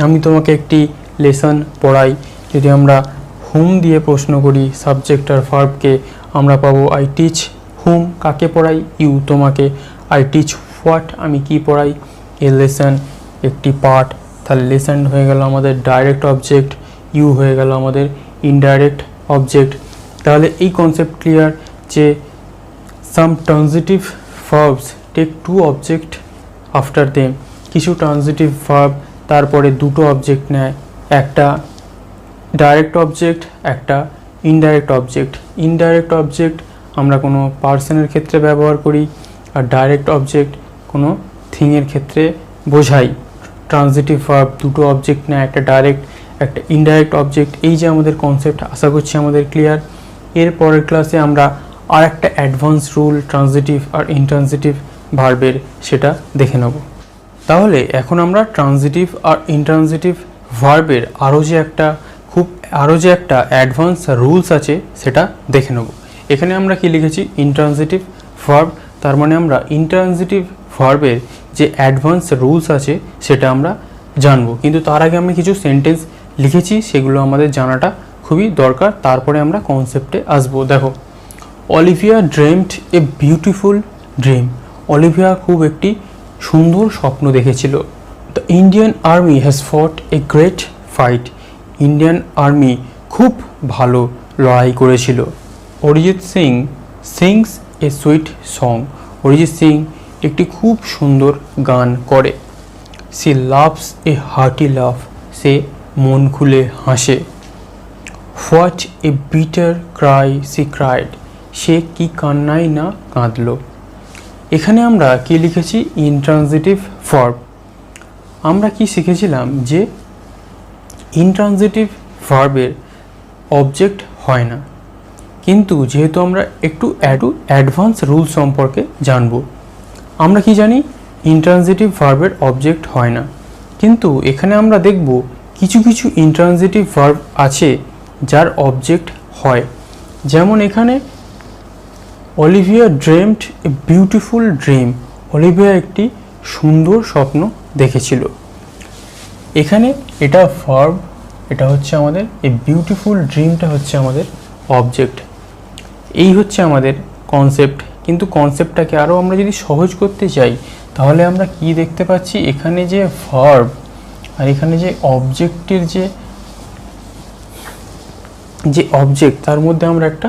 আমি তোমাকে একটি লেসন পড়াই। যদি আমরা হোম দিয়ে প্রশ্ন করি সাবজেক্ট আর ভার্বকে, আমরা পাবো আই টিচ হোম, কাকে পড়াই, ইউ তোমাকে। আই টিচ হোয়াট, আমি কি পড়াই, এ লেসন একটি পাঠ। তাহলে লেসন হয়ে গেল আমাদের ডাইরেক্ট অবজেক্ট, ইউ হয়ে গেল আমাদের ইনডাইরেক্ট অবজেক্ট। তাহলে এই কনসেপ্ট ক্লিয়ার যে some transitive verbs take two objects after them, কিছু ট্রানজিটিভ ভার্ব তারপরে দুটো অবজেক্ট নেয়, একটা ডাইরেক্ট অবজেক্ট একটা ইনডাইরেক্ট অবজেক্ট। ইনডাইরেক্ট অবজেক্ট আমরা কোনো পার্সনের ক্ষেত্রে ব্যবহার করি, আর ডাইরেক্ট অবজেক্ট কোনো থিংয়ের ক্ষেত্রে বোঝাই। ট্রানজিটিভ ভার্ব দুটো অবজেক্ট নেয়, একটা ডাইরেক্ট একটা ইনডাইরেক্ট অবজেক্ট। এই যে আমাদের কনসেপ্ট, আশা করছি আমাদের ক্লিয়ার। এর পরের ক্লাসে আমরা আর একটা অ্যাডভান্স রুল ট্রানজিটিভ আর ইনট্রানজিটিভ ভার্বের সেটা দেখে নেব। তাহলে এখন আমরা ট্রানজিটিভ আর ইনট্রানজিটিভ ভার্বের আরও যে একটা অ্যাডভান্স রুলস আছে সেটা দেখে নেব। এখানে আমরা কি লিখেছি, ইনট্রানজিটিভ ভার্ব, তার মানে আমরা ইনট্রানজিটিভ ভার্বের যে অ্যাডভান্স রুলস আছে সেটা আমরা জানবো। কিন্তু তার আগে আমি কিছু সেন্টেন্স লিখেছি, সেগুলো আমাদের জানাটা খুবই দরকার, তারপরে আমরা কনসেপ্টে আসবো। দেখো, Olivia dreamed a beautiful dream, Olivia খুব একটি সুন্দর স্বপ্ন দেখেছিল। The Indian army has fought a great fight, Indian army খুব ভালো লড়াই করেছিল। Arijit Singh sings a sweet song, Arijit Singh একটি খুব সুন্দর গান করে। She laughs a hearty laugh, সে মন খুলে হাসে। What a bitter cry she cried, সে কি কান্নাই না কাঁদল। এখানে আমরা কি লিখেছি, ইনট্রানজিটিভ ভার্ব। আমরা কি শিখেছিলাম যে ইনট্রানজিটিভ ভার্বের অবজেক্ট হয় না, কিন্তু যেহেতু আমরা একটু অ্যাডভান্স রুল সম্পর্কে জানব, আমরা কি জানি ইনট্রানজিটিভ ভার্বের অবজেক্ট হয় না, কিন্তু এখানে আমরা দেখব কিছু কিছু ইনট্রানজিটিভ ভার্ব আছে যার অবজেক্ট হয়। যেমন এখানে Olivia dreamed a beautiful dream, Olivia একটি সুন্দর স্বপ্ন দেখেছিল। এখানে এটা ভার্ব, এটা হচ্ছে আমাদের এই বিউটিফুল ড্রিমটা হচ্ছে আমাদের অবজেক্ট। এই হচ্ছে আমাদের কনসেপ্ট, কিন্তু কনসেপ্টটাকে আরও আমরা যদি সহজ করতে চাই তাহলে আমরা কি দেখতে পাচ্ছি, এখানে যে ভার্ব আর এখানে যে অবজেক্টের যে অবজেক্ট তার মধ্যে আমরা একটা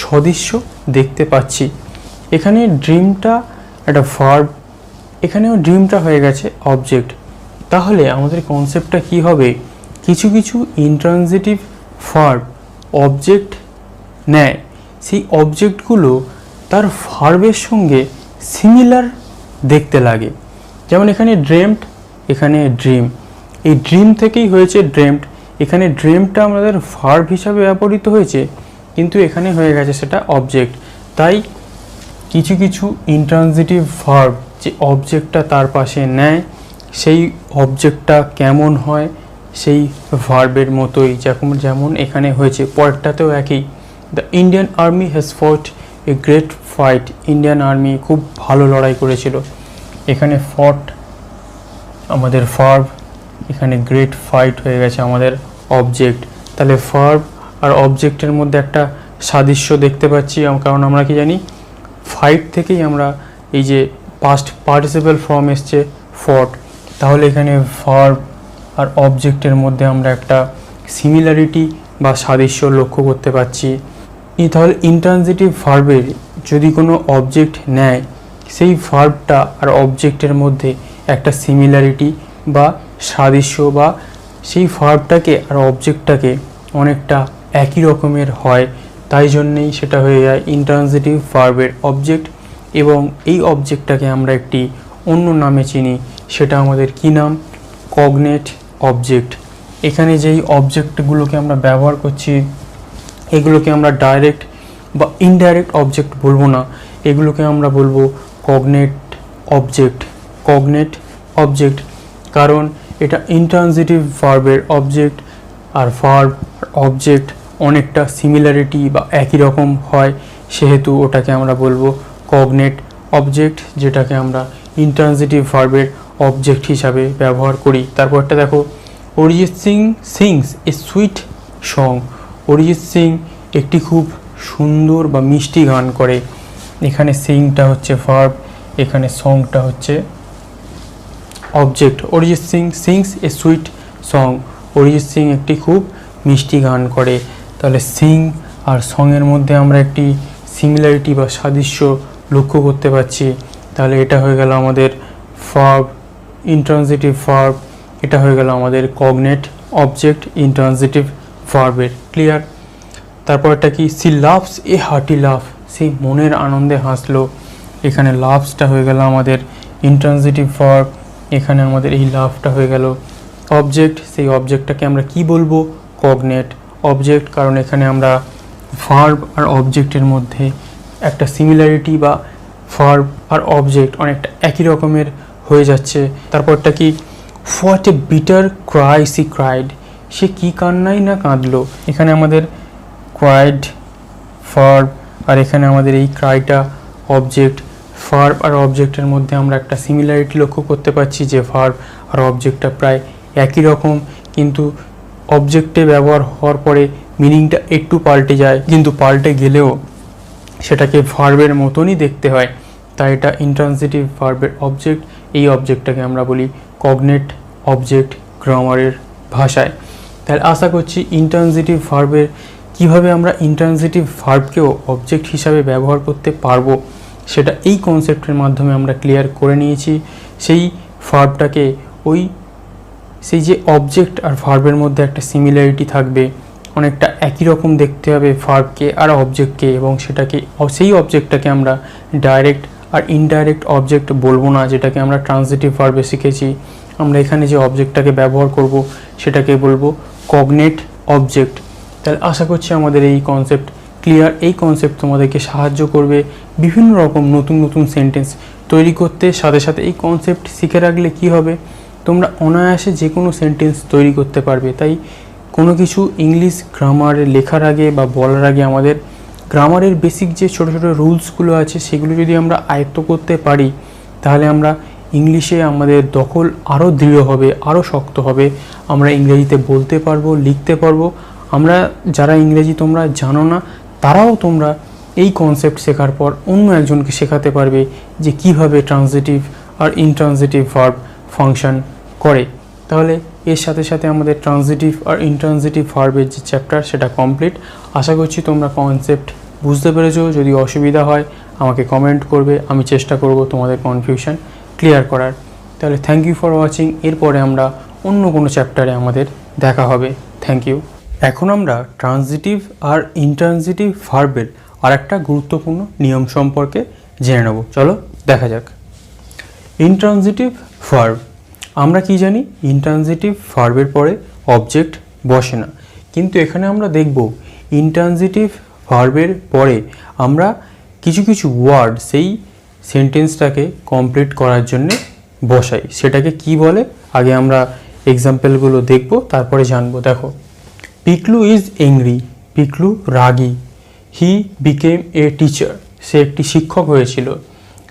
সদৃশ্য দেখতে পাচ্ছি। এখানে ড্রিমটা একটা ভার্ব, এখানেও ড্রিমটা হয়ে গেছে অবজেক্ট। তাহলে আমাদের কনসেপ্টটা কি হবে, কিছু কিছু ইনট্রানজিটিভ ভার্ব অবজেক্ট নেয়, সেই অবজেক্টগুলো তার ভার্বের সঙ্গে সিমিলার দেখতে লাগে। যেমন এখানে ড্রিমড, এখানে ড্রিম, এই ড্রিম থেকেই হয়েছে ড্রিমড। এখানে ড্রিমটা আমাদের ভার্ব হিসাবে ব্যবহৃত হয়েছে, কিন্তু এখানে হয়ে গেছে সেটা অবজেক্ট। তাই কিছু কিছু ইনট্রানজিটিভ ভার্ব যে অবজেক্টটা তার পাশে নেয়, সেই অবজেক্টটা কেমন হয় সেই ভার্বের মতোই, যেমন এখানে হয়েছে, পরেরটাতেও একই। The Indian army has fought a great fight. Indian army খুব ভালো লড়াই করেছিল। এখানে ফট আমাদের ভার্ব, এখানে গ্রেট ফাইট হয়ে গেছে আমাদের অবজেক্ট। তাহলে ভার্ব আর অবজেক্টের মধ্যে একটা সাদৃশ্য দেখতে পাচ্ছি, কারণ আমরা কি জানি ফাইট থেকেই আমরা এই যে পাস্ট পার্টিসিপেল ফর্ম এসছে ফট। তাহলে এখানে ভার্ব আর অবজেক্টের মধ্যে আমরা একটা সিমিলারিটি বা সাদৃশ্য লক্ষ্য করতে পারছি। তাহলে ইন্ট্রানজিটিভ ভার্বের যদি কোনো অবজেক্ট নেয়, সেই ভার্বটা আর অবজেক্টের মধ্যে একটা সিমিলারিটি বা সাদৃশ্য বা সেই ভার্বটাকে আর অবজেক্টটাকে অনেকটা একই রকমের হয়, তাই জন্যেই সেটা হয়ে যায় ইন্ট্রানজিটিভ ভার্বের অবজেক্ট। এবং এই অবজেক্টটাকে আমরা একটি অন্য নামে চিনি, সেটা আমাদের কি নাম? Cognate object. এখানে যেই অবজেক্টগুলোকে আমরা ব্যবহার করছি এগুলোকে আমরা ডাইরেক্ট বা ইনডাইরেক্ট অবজেক্ট বলবো না, এগুলোকে আমরা বলবো কগনেট অবজেক্ট। কগনেট অবজেক্ট কারণ এটা ইন্ট্রানজিটিভ ভার্বের অবজেক্ট, আর ভার্ব অবজেক্ট অনেকটা সিমিলারিটি বা একই রকম হয়, সেহেতু ওটাকে আমরা বলবো কগনেট অবজেক্ট, যেটাকে আমরা ইন্ট্রানজিটিভ ভার্বের অবজেক্ট হিসাবে ব্যবহার করি। তারপরটা দেখো, Arijit Singh sings a sweet song. Arijit Singh একটি খুব সুন্দর বা মিষ্টি গান করে। এখানে সিংটা হচ্ছে ভার্ব, এখানে সংটা হচ্ছে object. Arijit Singh sings a sweet song. Arijit Singh একটি খুব মিষ্টি গান করে। তাহলে সিং আর সঙের মধ্যে আমরা একটি সিমিলারিটি বা সাদৃশ্য লক্ষ্য করতে পারছি। তাহলে এটা হয়ে গেল আমাদের ভার্ব, ইন্ট্রানজিটিভ ভার্ব। এটা হয়ে গেল আমাদের কগনেট অবজেক্ট ইন্ট্রানজিটিভ ভার্বের। ক্লিয়ার? তারপর এটা কি? C laughs a hearty laugh. সে মনের আনন্দে হাসলো। এখানে লাভসটা হয়ে গেল আমাদের ইন্ট্রানজিটিভ ভার্ব, এখানে আমাদের এই লাভটা হয়ে গেল অবজেক্ট। সেই অবজেক্টটাকে আমরা কি বলবো? কগনেট অবজেক্ট, কারণ এখানে আমরা ভার্ব আর অবজেক্টের মধ্যে একটা সিমিলারিটি বা ভার্ব আর অবজেক্ট অনেকটা একই রকমের হয়ে যাচ্ছে। তারপরটা কি? What a bitter cry she cried. সে কি কান্নাই না কাঁদলো। এখানে আমাদের ক্রাইড ভার্ব, আর এখানে আমাদের এই ক্রাইটা অবজেক্ট। ভার্ব আর অবজেক্টের মধ্যে আমরা একটা সিমিলারিটি লক্ষ্য করতে পারছি যে ভার্ব আর অবজেক্টটা প্রায় একই রকম, কিন্তু অবজেক্টে ব্যবহার হওয়ার পরে মিনিংটা একটু পাল্টে যায়, কিন্তু পাল্টে গেলেও সেটাকে ভার্বের মতনই দেখতে হয়। তাই এটা ইন্ট্রানজিটিভ ভার্বের অবজেক্ট। এই অবজেক্টটাকে আমরা বলি কগনেট অবজেক্ট গ্রামারের ভাষায়। তাহলে আশা করছি ইন্ট্রানজিটিভ ভার্বের কিভাবে আমরা ইন্ট্রানজিটিভ ভার্বকেও অবজেক্ট হিসাবে ব্যবহার করতে পারবো সেটা এই কনসেপ্টের মাধ্যমে আমরা ক্লিয়ার করে নিয়েছি। সেই ভার্বটাকে সেই যে অবজেক্ট আর ভার্বের মধ্যে একটা সিমিলারিটি থাকবে, অনেকটা একই রকম দেখতে হবে ভার্বকে আর অবজেক্টকে, এবং সেই অবজেক্টটাকে আমরা ডাইরেক্ট আর ইনডাইরেক্ট অবজেক্ট বলবো না, যেটাকে আমরা ট্রান্সিটিভ ভার্বে শিখেছি। আমরা এখানে যে অবজেক্টটাকে ব্যবহার করব সেটাকে বলবো কগনেট অবজেক্ট। তাহলে আশা করছি আমাদের এই কনসেপ্ট ক্লিয়ার। এই কনসেপ্ট তোমাদেরকে সাহায্য করবে বিভিন্ন রকম নতুন নতুন সেন্টেন্স তৈরি করতে। সাথে সাথে এই কনসেপ্ট শিখে রাখলে কি হবে, তোমরা অনায়াসে যে কোনো সেন্টেন্স তৈরি করতে পারবে। তাই কোনো কিছু ইংলিশ গ্রামারে লেখার আগে বা বলার আগে আমাদের গ্রামারের বেসিক যে ছোটো ছোটো রুলসগুলো আছে সেগুলো যদি আমরা আয়ত্ত করতে পারি, তাহলে আমরা ইংলিশে আমাদের দখল আরও দৃঢ় হবে, আরও শক্ত হবে। আমরা ইংরেজিতে বলতে পারবো, লিখতে পারবো। আমরা যারা ইংরেজি তোমরা জানো না, তারাও তোমরা এই কনসেপ্ট শেখার পর অন্য একজনকে শেখাতে পারবে যে কিভাবে ট্রান্সিটিভ আর ইনট্রান্সিটিভ ভার্ব ফাংশন করে। তাহলে এর সাথে সাথে আমাদের ট্রান্সিটিভ আর ইনট্রান্সিটিভ ভার্বের যে চ্যাপ্টার সেটা কমপ্লিট। আশা করছি তোমরা কনসেপ্ট বুঝতে পেরেছো। যদি অসুবিধা হয় আমাকে কমেন্ট করবে, আমি চেষ্টা করব তোমাদের কনফিউশন ক্লিয়ার করার। তাহলে থ্যাংক ইউ ফর ওয়াচিং। এরপরে আমরা অন্য কোনো চ্যাপ্টারে আমাদের দেখা হবে। Thank you. এখন আমরা ট্রান্সিটিভ আর ইনট্রান্সিটিভ ভার্বের আর একটা গুরুত্বপূর্ণ নিয়ম সম্পর্কে জেনে নেব। চলো দেখা যাক। ইনট্রান্সিটিভ ভার্ব, আমরা কি জানি ইনট্রান্সিটিভ ভার্বের পরে অবজেক্ট বসে না, কিন্তু এখানে আমরা দেখব ইনট্রান্সিটিভ ভার্বের পরে আমরা কিছু কিছু ওয়ার্ড সেই সেন্টেন্সটাকে কমপ্লিট করার জন্যে বসাই। সেটাকে কি বলে আগে আমরা এক্সাম্পলগুলো দেখব, তারপরে জানবো। দেখো, Piklu is angry. Piklu ragi. He became a teacher, সে একটি শিক্ষক হয়েছিল।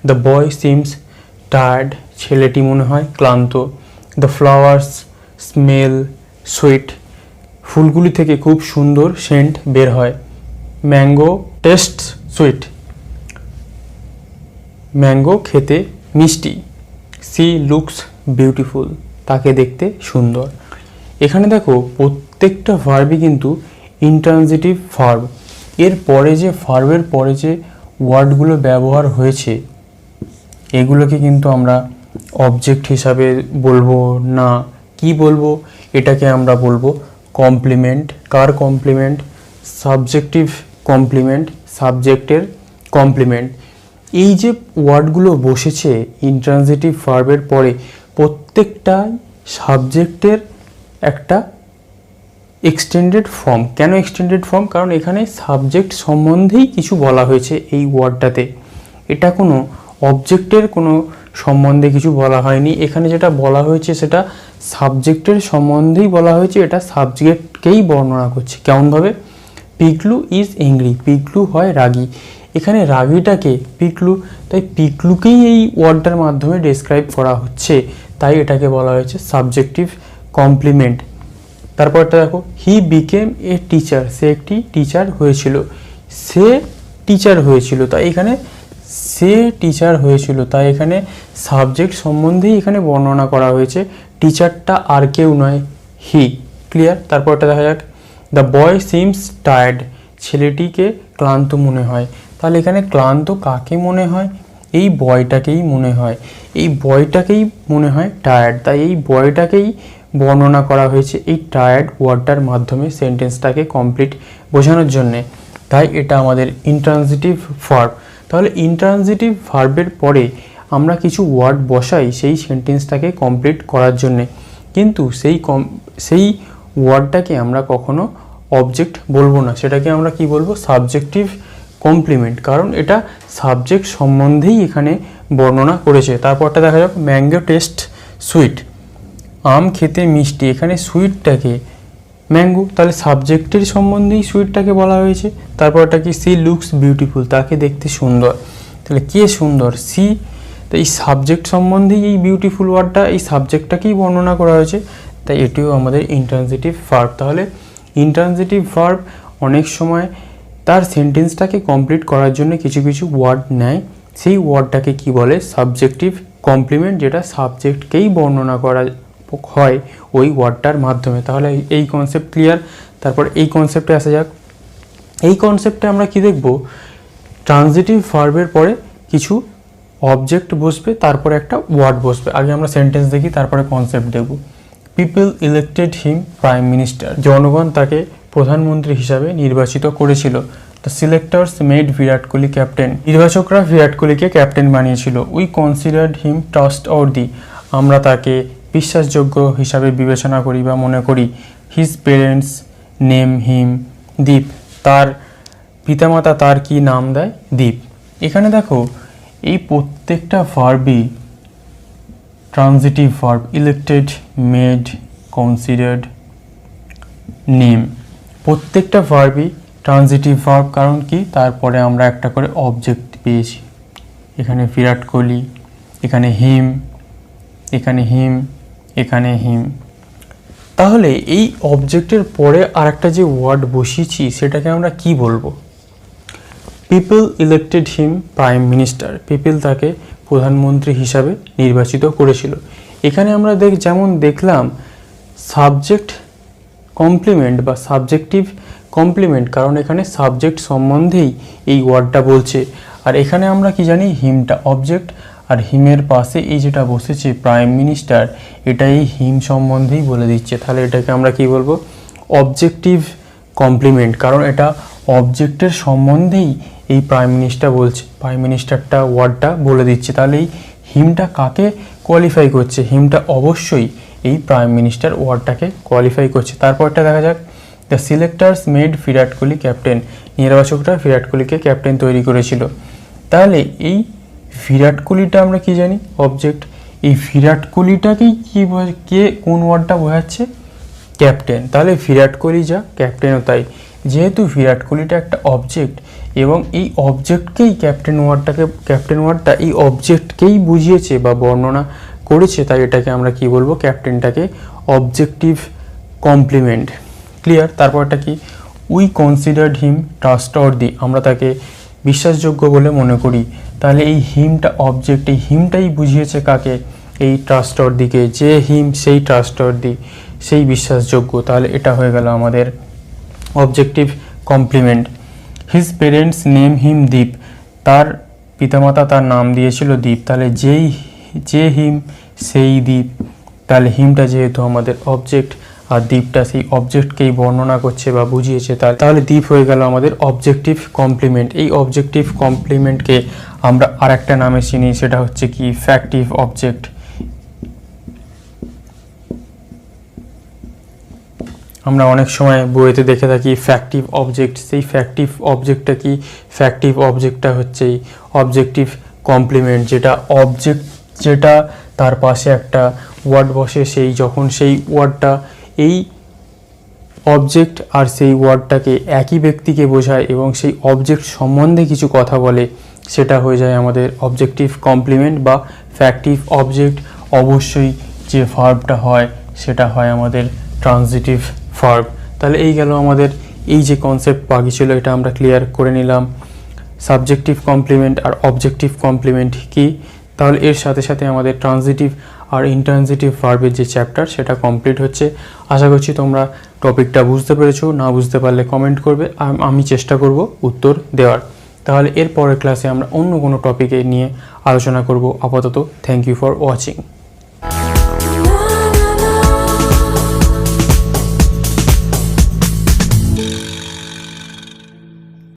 দ্য বয় সিমস টায়ার্ড, ছেলেটি মনে হয় ক্লান্ত। দ্য ফ্লাওয়ার্স স্মেল সুইট, ফুলগুলি থেকে খুব সুন্দর সেন্ট বের হয়। ম্যাঙ্গো টেস্ট সুইট, ম্যাঙ্গো খেতে মিষ্টি। সি লুকস বিউটিফুল, তাকে দেখতে সুন্দর। এখানে দেখো প্রত্যেকটা ভার্বই কিন্তু ইন্ট্রানজিটিভ ভার্ব। এর পরে যে ভার্বের পরে যে ওয়ার্ডগুলো ব্যবহার হয়েছে এগুলোকে কিন্তু আমরা অবজেক্ট হিসাবে বলবো না, কি বলবো, এটাকে আমরা বলবো কমপ্লিমেন্ট। কার কমপ্লিমেন্ট? সাবজেক্টিভ কমপ্লিমেন্ট, সাবজেক্টের কমপ্লিমেন্ট। এই যে ওয়ার্ডগুলো বসেছে ইন্ট্রানজিটিভ ভার্বের পরে প্রত্যেকটাই সাবজেক্টের একটা এক্সটেন্ডেড ফর্ম। কেন এক্সটেন্ডেড ফর্ম? কারণ এখানে সাবজেক্ট সম্বন্ধেই কিছু বলা হয়েছে এই ওয়ার্ডটাতে, এটা কোনো অবজেক্টের কোনো সম্বন্ধে কিছু বলা হয়নি। এখানে যেটা বলা হয়েছে সেটা সাবজেক্টের সম্বন্ধেই বলা হয়েছে, এটা সাবজেক্টকেই বর্ণনা করছে। কেমনভাবে? পিকলু ইজ এংরি, পিকলু হয় রাগী। এখানে রাগীটাকে পিকলু, তাই পিকলুকেই এই ওয়ার্ডটার মাধ্যমে ডেসক্রাইব করা হচ্ছে, তাই এটাকে বলা হয়েছে সাবজেক্টিভ কমপ্লিমেন্ট। তারপরটা দেখো, হি বিকেম এ টিচার, সে একটি টিচার হয়েছিল। সে টিচার হয়েছিল, তাই এখানে সে টিচার হয়েছিল, তাই এখানে সাবজেক্ট সম্বন্ধেই এখানে বর্ণনা করা হয়েছে। টিচারটা আর কেউ নয়, হি। ক্লিয়ার? তারপরটা দেখা যাক, দ্য বয় সিমস টায়ার্ড, ছেলেটিকে ক্লান্ত মনে হয়। তাহলে এখানে ক্লান্ত কাকে মনে হয়? এই বয়টাকেই মনে হয়, এই বয়টাকেই মনে হয় টায়ার্ড, তাই এই বয়টাকেই বর্ণনা করা হয়েছে এই টায়ার্ড ওয়ার্ডটার মাধ্যমে সেন্টেন্সটাকে কমপ্লিট বোঝানোর জন্যে। তাই এটা আমাদের ইন্ট্রানজিটিভ ভার্ব। তাহলে ইন্ট্রানজিটিভ ভার্বের পরে আমরা কিছু ওয়ার্ড বসাই সেই সেন্টেন্সটাকে কমপ্লিট করার জন্যে, কিন্তু সেই ওয়ার্ডটাকে আমরা কখনো অবজেক্ট বলবো না, সেটাকে আমরা কি বলবো? সাবজেক্টিভ কমপ্লিমেন্ট, কারণ এটা সাবজেক্ট সম্বন্ধেই এখানে বর্ণনা করেছে। তারপরটা দেখা যাক, ম্যাঙ্গো টেস্ট সুইট, আম খেতে মিষ্টি। এখানে সুইটটাকে ম্যাঙ্গো, তাহলে সাবজেক্টের সম্বন্ধেই সুইটটাকে বলা হয়েছে। তারপরটা কি? সি লুকস বিউটিফুল, তাকে দেখতে সুন্দর। তাহলে কে সুন্দর? সি। তো এই সাবজেক্ট সম্বন্ধেই এই বিউটিফুল ওয়ার্ডটা এই সাবজেক্টটাকেই বর্ণনা করা হয়েছে, তাই এটিও আমাদের ইন্ট্রানজিটিভ ভার্ব। তাহলে ইন্ট্রানজিটিভ ভার্ব অনেক সময় তার সেন্টেন্সটাকে কমপ্লিট করার জন্য কিছু কিছু ওয়ার্ড নেয়, সেই ওয়ার্ডটাকে কি বলে? সাবজেক্টিভ কমপ্লিমেন্ট, যেটা সাবজেক্টকেই বর্ণনা করা হয় ওই ওয়ার্ডটার মাধ্যমে। তাহলে এই কনসেপ্ট ক্লিয়ার। তারপর এই কনসেপ্টে আসা যাক। এই কনসেপ্টে আমরা কি দেখব? ট্রানজিটিভ ভার্বের পরে কিছু অবজেক্ট বসবে, তারপরে একটা ওয়ার্ড বসবে। আগে আমরা সেন্টেন্স দেখি, তারপরে কনসেপ্ট দেখব। People elected him prime minister, জনগণ তাকে প্রধানমন্ত্রী হিসাবে নির্বাচিত করেছিল। The selectors made Virat Kohli captain, নির্বাচকরা বিরাট কোহলিকে ক্যাপ্টেন বানিয়েছিল। উই কনসিডার্ড হিম ট্রাস্টওয়ার্দি, আমরা তাকে বিশ্বাসযোগ্য হিসাবে বিবেচনা করি বা মনে করি। His parents name him Deep, তার পিতামাতা তার কি নাম দেয়? দীপ। এখানে দেখো এই প্রত্যেকটা ভার্বই transitive verb, elected, made, considered, name, প্রত্যেকটা ভার্বই ট্রানজিটিভ ভার্ব। কারণ কি? তারপরে আমরা একটা করে অবজেক্ট পেয়েছি। এখানে বিরাট কোহলি, এখানে হিম, এখানে হিম, এখানে হিম। তাহলে এই অবজেক্টের পরে আরেকটা যে ওয়ার্ড বসিয়েছি সেটাকে আমরা কি বলবো? People elected him prime minister, people তাকে প্রধানমন্ত্রী হিসাবে নির্বাচিত করেছিল। এখানে আমরা যেমন দেখলাম সাবজেক্ট কমপ্লিমেন্ট বা সাবজেক্টিভ কমপ্লিমেন্ট, কারণ এখানে সাবজেক্ট সম্বন্ধেই এই ওয়ার্ডটা বলছে। আর এখানে আমরা কি জানি? হিমটা অবজেক্ট, আর হিমের পাশে এই যেটা বসেছে প্রাইম মিনিস্টার, এটা এই হিম সম্বন্ধেই বলে দিচ্ছে। তাহলে এটাকে আমরা কি বলবো? অবজেক্টিভ কমপ্লিমেন্ট, কারণ এটা অবজেক্টের সম্বন্ধেই এই প্রাইম মিনিস্টার বলছে, প্রাইম মিনিস্টারটা ওয়ার্ডটা বলে দিচ্ছে। তাহলে এই হিমটা কাকে কোয়ালিফাই করছে? হিমটা অবশ্যই এই প্রাইম মিনিস্টার ওয়ার্ডটাকে কোয়ালিফাই করছে। তারপরটা দেখা যাক, the selectors made Virat Kohli captain, নির্বাচকরা বিরাট কোহলিকে ক্যাপ্টেন তৈরি করেছিল। তাহলে এই বিরাট কোহলিটা আমরা কি জানি? অবজেক্ট। এই বিরাট কোহলিটাকেই কি কে কোন ওয়ার্ডটা বোঝাচ্ছে? ক্যাপ্টেন। তাহলে বিরাট কোহলি যা, ক্যাপ্টেনও তাই। যেহেতু বিরাট কোহলিটা একটা অবজেক্ট, এবং এই অবজেক্টকেই ক্যাপ্টেন ওয়ার্ডটা এই অবজেক্টকেই বুঝিয়েছে বা বর্ণনা করেছে, তাই এটাকে আমরা কি বলবো, ক্যাপ্টেনটাকে অবজেক্টিভ কমপ্লিমেন্ট। ক্লিয়ার? তারপরটা কি, উই কনসিডার্ড হিম ট্রাস্টওয়ার্দি, আমরা তাকে বিশ্বাসযোগ্য বলে মনে করি। তাহলে এই হিমটা অবজেক্ট, এই হিমটাই বুঝিয়েছে কাকে, এই ট্রাস্টওয়ার্দিকে, যে হিম সেই ট্রাস্টওয়ার্দি, সেই বিশ্বাসযোগ্য। তাহলে এটা হয়ে গেল আমাদের objective complement. His parents name him Deep, তার পিতামাতা তার নাম দিয়েছিল দীপ। তাহলে যে হিম সেই দ্বীপ, তাহলে হিমটা যেহেতু আমাদের অবজেক্ট আর দ্বীপটা সেই অবজেক্টকেই বর্ণনা করছে বা বুঝিয়েছে, তাহলে দ্বীপ হয়ে গেল আমাদের অবজেক্টিভ কমপ্লিমেন্ট। এই অবজেক্টিভ কমপ্লিমেন্টকে আমরা আর একটা নামে চিনি, সেটা হচ্ছে কি ফ্যাক্টিভ অবজেক্ট। আমরা অনেক সময় বইতে দেখে থাকি ফ্যাক্টিভ অবজেক্ট, সেই ফ্যাক্টিভ অবজেক্টটা কি, ফ্যাক্টিভ অবজেক্টটা হচ্ছে অবজেক্টিভ কমপ্লিমেন্ট, যেটা তার পাশে একটা ওয়ার্ড বসে, যখন সেই ওয়ার্ডটা এই অবজেক্ট আর সেই ওয়ার্ডটাকে একই ব্যক্তিকে বোঝায় এবং সেই অবজেক্ট সম্বন্ধে কিছু কথা বলে, সেটা হয়ে যায় আমাদের অবজেক্টিভ কমপ্লিমেন্ট বা ফ্যাক্টিভ অবজেক্ট। অবশ্যই যে ভার্বটা হয় সেটা হয় আমাদের ট্রানজিটিভ ভার্ব। তাহলে এই গেল আমাদের এই যে কনসেপ্ট বাকি ছিল, এটা আমরা ক্লিয়ার করে নিলাম। সাবজেক্টিভ কমপ্লিমেন্ট আর অবজেক্টিভ কমপ্লিমেন্ট কি, তাহলে এর সাথে সাথে আমাদের ট্রানজিটিভ আর ইনট্রানজিটিভ ভার্বের যে চ্যাপ্টার সেটা কমপ্লিট হচ্ছে। আশা করছি তোমরা টপিকটা বুঝতে পেরেছো, না বুঝতে পারলে কমেন্ট করবে, আমি চেষ্টা করব উত্তর দেওয়ার। তাহলে এর পরের ক্লাসে আমরা অন্য কোনো টপিকে নিয়ে আলোচনা করব। আপাতত থ্যাংক ইউ ফর ওয়াচিং।